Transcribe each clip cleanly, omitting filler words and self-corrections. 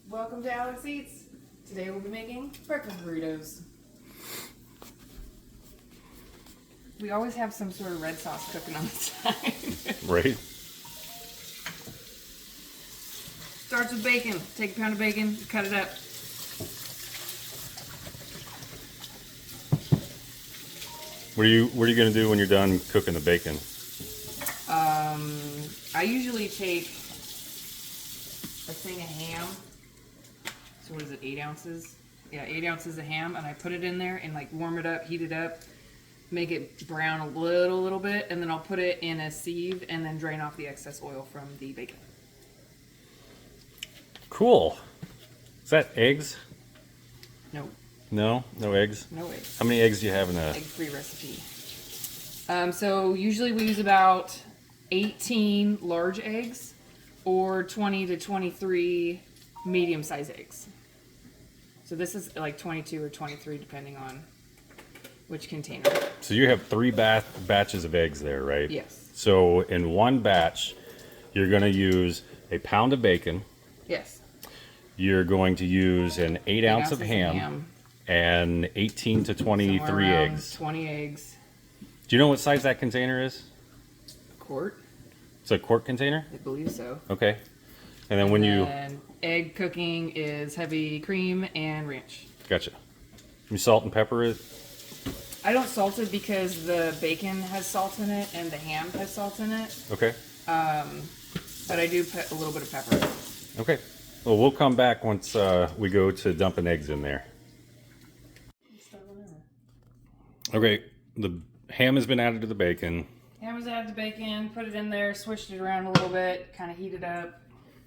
Welcome to Alex Eats. Today we'll be making breakfast burritos. We always have some sort of red sauce cooking on the side. Right. Starts with bacon. Take a pound of bacon, cut it up. What are you gonna do when you're done cooking the bacon? I usually take a thing of ham. So what is it, 8 ounces? Yeah, 8 ounces of ham, and I put it in there and like warm it up, heat it up, make it brown a little bit, and then I'll put it in a sieve and then drain off the excess oil from the bacon. Cool. Is that eggs? No, No eggs? no eggs. How many eggs do you have in a... Egg-free recipe. So usually we use about 18 large eggs or 20 to 23 medium-sized eggs. So this is like 22 or 23 depending on which container. So you have 3 batches of eggs there, right? Yes. So in one batch, you're gonna use a pound of bacon. Yes. You're going to use an 8 ounce of ham and 18 to 23 eggs. 20 eggs. Do you know what size that container is? A quart? It's a quart container? I believe so. Okay. And then when And egg cooking is heavy cream and ranch. Gotcha. You salt and pepper it? I don't salt it because the bacon has salt in it and the ham has salt in it. Okay. But I do put a little bit of pepper. Okay. Well, we'll come back once we go to dumping eggs in there. Okay. The ham has been added to the bacon. Ham was added to bacon, put it in there, switched it around a little bit, kind of heat it up.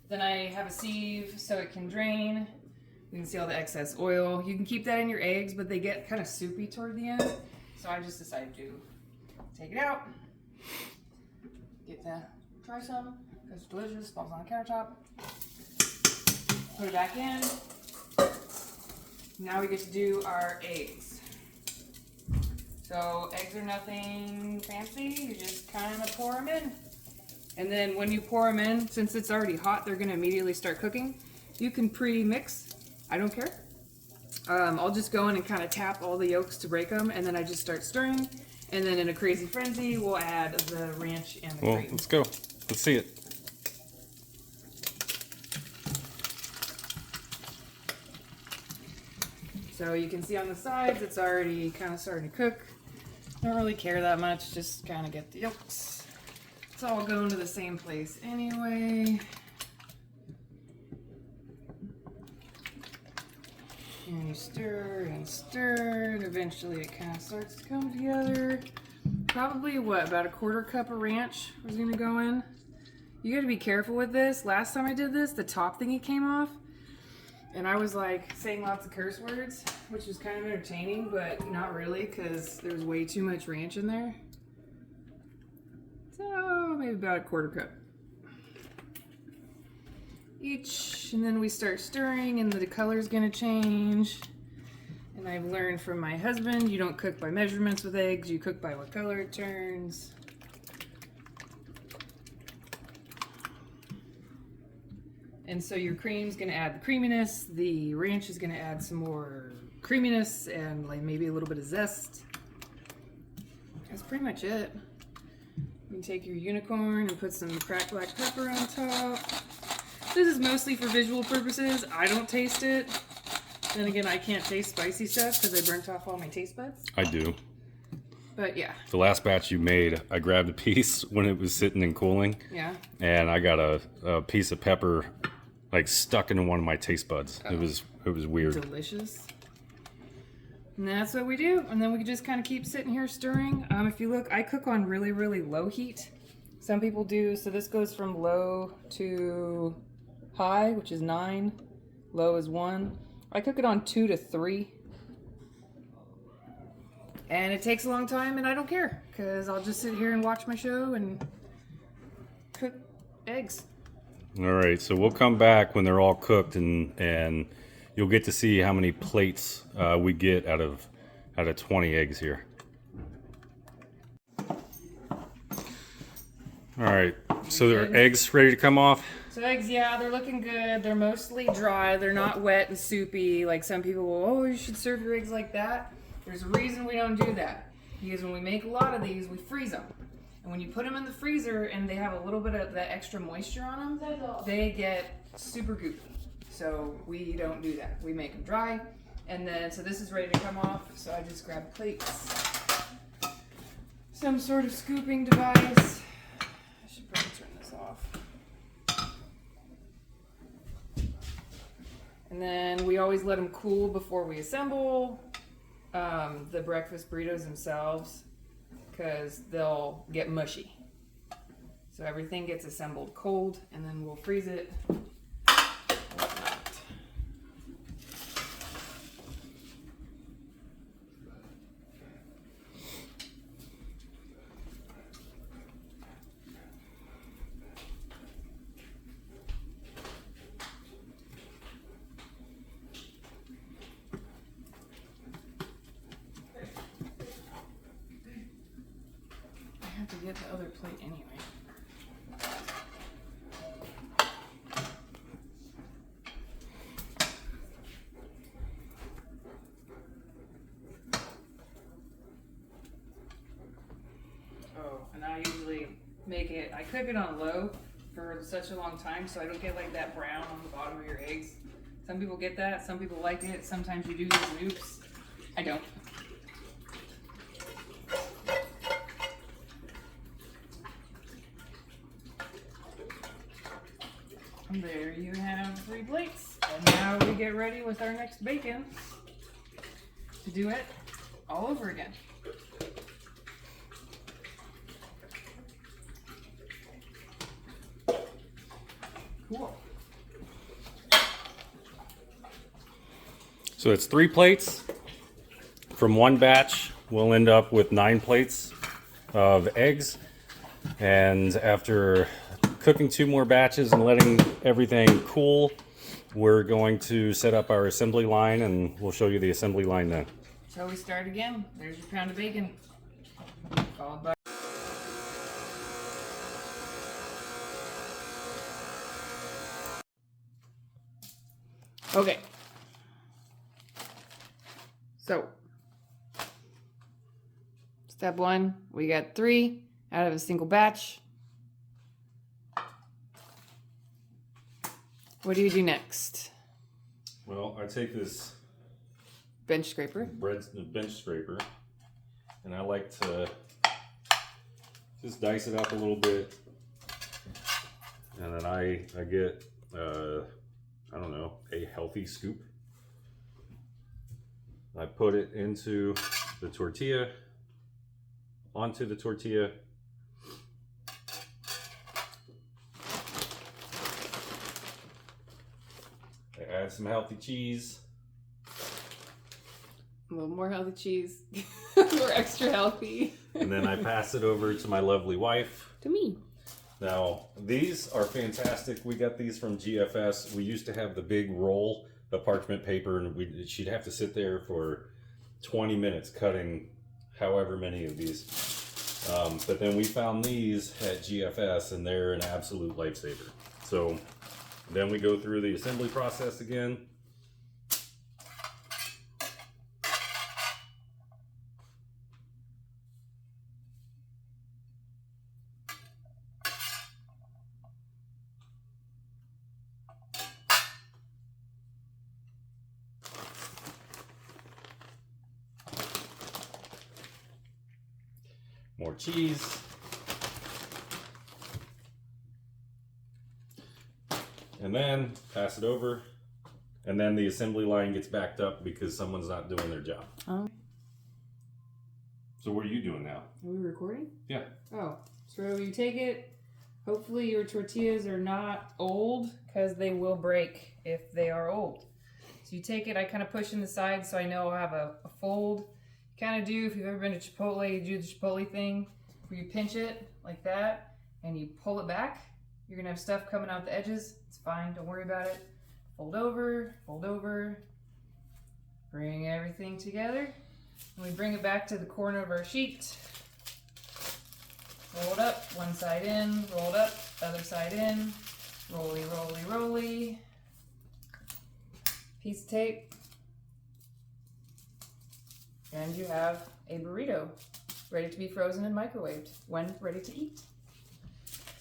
Then I have a sieve so it can drain. You can see all the excess oil. You can keep that in your eggs, but they get kind of soupy toward the end. So I just decided to take it out, get to try some, because it's delicious, falls on the countertop. Put it back in. Now we get to do our eggs. So eggs are nothing fancy, you just kind of pour them in. And then when you pour them in, since it's already hot, they're gonna immediately start cooking. You can pre-mix, I don't care. I'll just go in and kind of tap all the yolks to break them, and then I just start stirring. And then in a crazy frenzy, we'll add the ranch and the Well, cream. let's go. Let's see it. So you can see on the sides, it's already kind of starting to cook. Don't really care that much, just kind of get the yolks. It's all going to the same place anyway. And you stir and stir, and eventually it kind of starts to come together. Probably what, about a 1/4 cup of ranch was gonna go in. You gotta be careful with this. Last time I did this, the top thingy came off. And I was like saying lots of curse words, which was kind of entertaining, but not really because there was way too much ranch in there. So maybe about a 1/4 cup each. And then we start stirring and the color's gonna change. And I've learned from my husband, you don't cook by measurements with eggs, you cook by what color it turns. And so your cream's gonna add the creaminess, the ranch is gonna add some more creaminess and like maybe a little bit of zest. That's pretty much it. You can take your unicorn and put some cracked black pepper on top. This is mostly for visual purposes. I don't taste it. Then again, I can't taste spicy stuff because I burnt off all my taste buds. I do. But yeah. The last batch you made, I grabbed a piece when it was sitting and cooling. Yeah. And I got a piece of pepper like stuck into one of my taste buds. Oh. It was weird. Delicious. And that's what we do. And then we just kind of keep sitting here stirring. If you look, I cook on really, really low heat. Some people do. So this goes from low to high, which is 9. Low is 1. I cook it on 2 to 3. And it takes a long time and I don't care because I'll just sit here and watch my show and cook eggs. All right, so we'll come back when they're all cooked, and you'll get to see how many plates we get out of 20 eggs here. All right, so there are eggs ready to come off. So So eggs, yeah, they're looking good. They're mostly dry. They're not wet and soupy like some people will. Oh, you should serve your eggs like that. There's a reason we don't do that. Because when we make a lot of these, we freeze them. And when you put them in the freezer and they have a little bit of that extra moisture on them, they get super goopy. So we don't do that. We make them dry. And then, so this is ready to come off. So I just grab plates. Some sort of scooping device. I should probably turn this off. And then we always let them cool before we assemble the breakfast burritos themselves, because they'll get mushy. So everything gets assembled cold, and then we'll freeze it. I have to get the other plate anyway. Oh, and I usually make it, I cook it on low for such a long time so I don't get like that brown on the bottom of your eggs. Some people get that, some people like it, sometimes you do these oops. I don't. And there you have 3 plates. And now we get ready with our next bacon to do it all over again. Cool. So it's 3 plates from one batch. We'll end up with 9 plates of eggs. And after cooking 2 more batches and letting everything cool, we're going to set up our assembly line, and we'll show you the assembly line then. Shall we start again? There's your pound of bacon. Followed by okay. So, step 1, we got 3 out of a single batch. What do you do next? Well, I take this Bench scraper. bench scraper, and I like to just dice it up a little bit, and then I get I don't know, a healthy scoop. I put it into the tortilla, onto the tortilla. I add some healthy cheese. A little more healthy cheese. More extra healthy. And then I pass it over to my lovely wife. To me. Now, these are fantastic. We got these from GFS. We used to have the big roll of parchment paper, and she'd have to sit there for 20 minutes cutting however many of these. But then we found these at GFS, and they're an absolute lifesaver. So then we go through the assembly process again. More cheese. And then pass it over. And then the assembly line gets backed up because someone's not doing their job. Oh. So what are you doing now? Are we recording? Yeah. Oh. So you take it. Hopefully your tortillas are not old, because they will break if they are old. So you take it, I kind of push in the side so I know I have a fold. Kind of do, if you've ever been to Chipotle, you do the Chipotle thing where you pinch it like that and you pull it back. You're gonna have stuff coming out the edges. It's fine, don't worry about it. Fold over, bring everything together, and we bring it back to the corner of our sheet. Roll it up, one side in, roll it up, other side in, Roly, roly, roly. Piece of tape. And you have a burrito ready to be frozen and microwaved when ready to eat.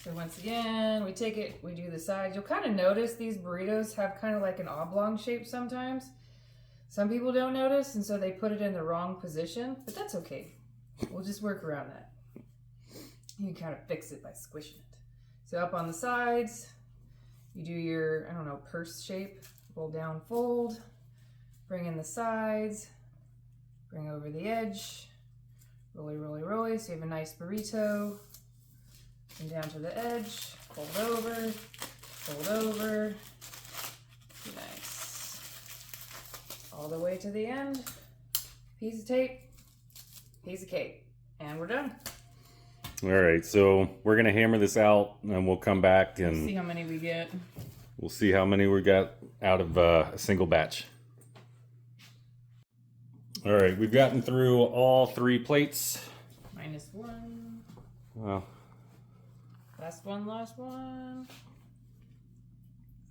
So once again, we take it, we do the sides. You'll kind of notice these burritos have kind of like an oblong shape sometimes. Some people don't notice, and so they put it in the wrong position, but that's okay. We'll just work around that. You can kind of fix it by squishing it. So up on the sides, you do your, I don't know, purse shape. Roll down, fold. Bring in the sides. Bring over the edge. Roly, roly, roly. So you have a nice burrito. And down to the edge. Fold over. Fold over. Nice. All the way to the end. Piece of tape. Piece of cake. And we're done. All right, so we're gonna hammer this out, and we'll come back and See how many we get. we'll see how many we got out of a single batch. All right, we've gotten through all 3 plates. Minus 1. Well, Last one, last one.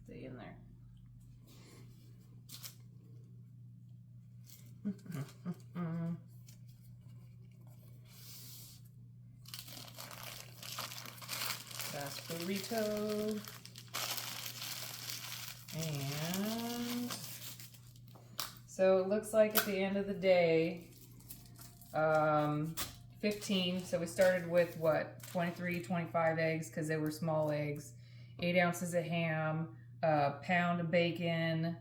Stay in there. Last burrito. And so it looks like at the end of the day, 15. So we started with what? 23, 25 eggs because they were small eggs. 8 ounces of ham, a pound of bacon,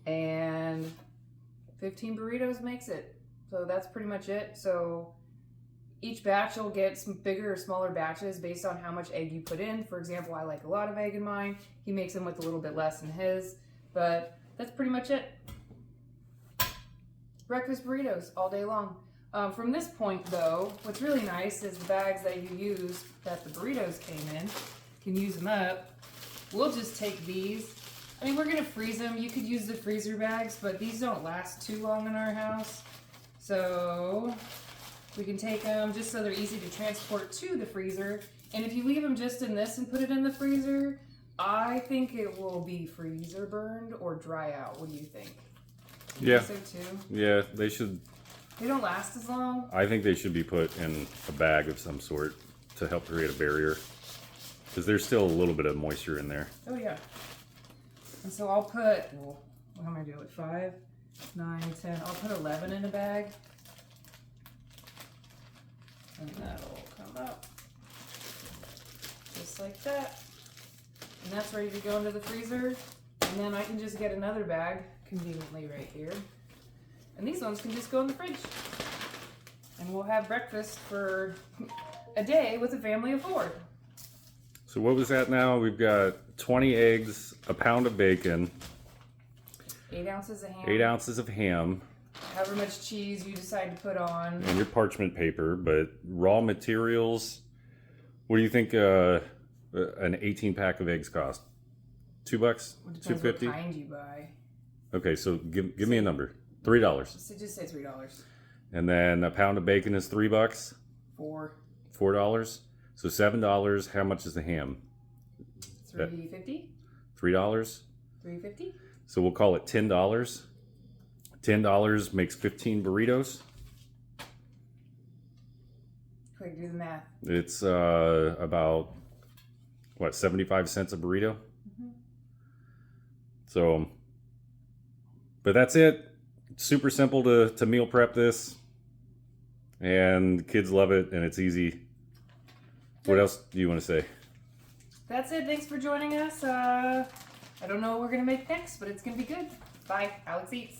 and 15 burritos makes it. So that's pretty much it. So each batch will get some bigger or smaller batches based on how much egg you put in. For example, I like a lot of egg in mine. He makes them with a little bit less in his, but that's pretty much it. Breakfast burritos all day long. From this point though, what's really nice is the bags that you use that the burritos came in, you can use them up. We'll just take these. I mean, we're gonna freeze them. You could use the freezer bags, but these don't last too long in our house. So we can take them just so they're easy to transport to the freezer. And if you leave them just in this and put it in the freezer, I think it will be freezer burned or dry out. What do you think? yeah, So too. yeah, they should. They don't last as long. I think they should be put in a bag of some sort to help create a barrier, because there's still a little bit of moisture in there. Oh yeah. And so I'll put, well, what am I doing? 5, 9, 10. I'll put 11 in a bag. And that'll come up. Just like that. And that's ready to go into the freezer. And then I can just get another bag conveniently right here. And these ones can just go in the fridge. And we'll have breakfast for a day with a family of 4. So what was that now? We've got 20 eggs, a pound of bacon, 8 ounces of ham. 8 ounces of ham, However much cheese you decide to put on. and your parchment paper. But raw materials, what do you think an 18 pack of eggs cost? $2? It depends what $2.50? kind you buy. Okay, so give me a number. $3. So just say $3. And then a pound of bacon is $3. 4. $4. So $7. How much is the ham? $3.50. $3. $3.50. So we'll call it $10. $10 makes 15 burritos. Quick, do the math. It's about what, 75 cents a burrito. So, but that's it. Super simple to meal prep this, and kids love it, and it's easy. What else do you want to say? That's it. Thanks for joining us. I don't know what we're going to make next, but it's going to be good. Bye. Alex Eats.